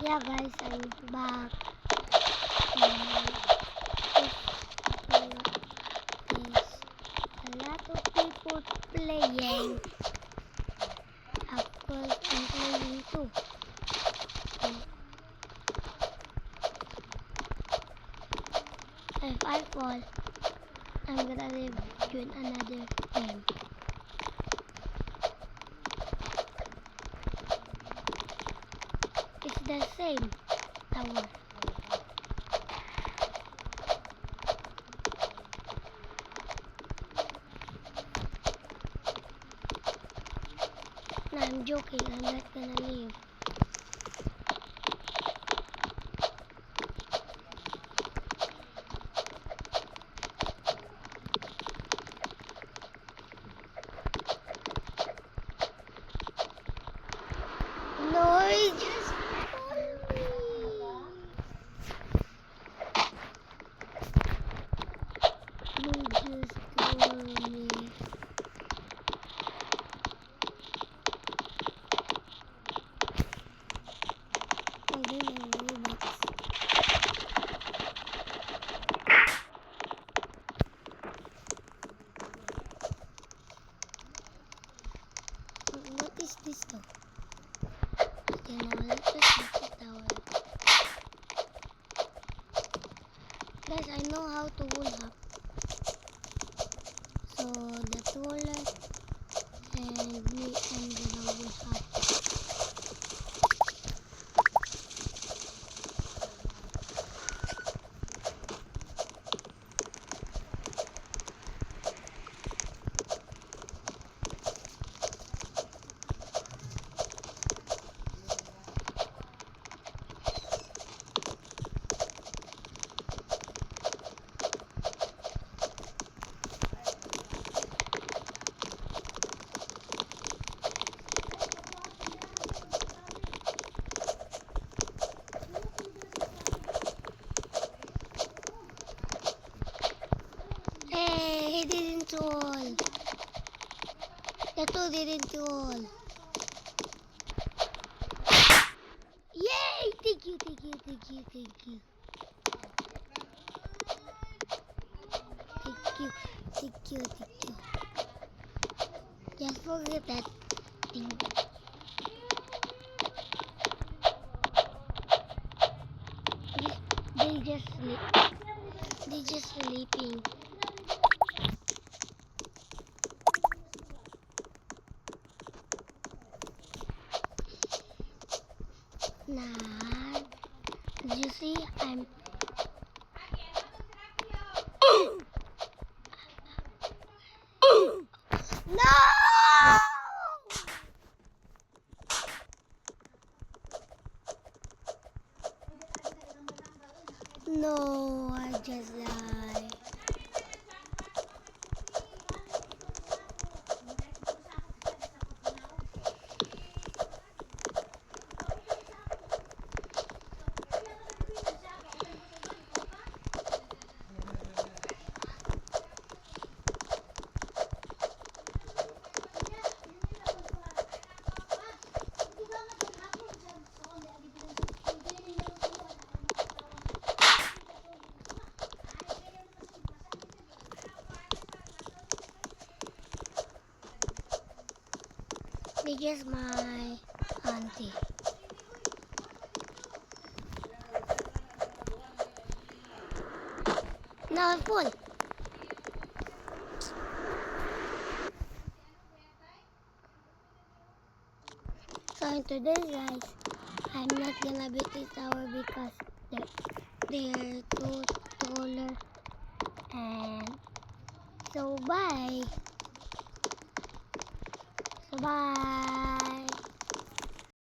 Yeah guys, I'm back. There's a lot of people playing. Of course, I'm playing too. If I fall, I'm gonna live in another game. It's the same tower. No, I'm joking. I'm not gonna leave. No, he just called me. He just called me. Oh, they are robots. What is this though? Okay, now let's just make the tower. Guys, I know how to wool up. So the taller and me and the wool up. Hey, he didn't roll. The two didn't roll. Yay! Thank you, thank you, thank you, thank you. Thank you, thank you, thank you. Just forget that thing. They just sleep. They just sleeping. Nah, did you see? I'm. No! No, I just lied. They just my auntie. Now I'm full. So in today's guys, I'm not gonna beat this tower because they're too taller. And so bye. So bye.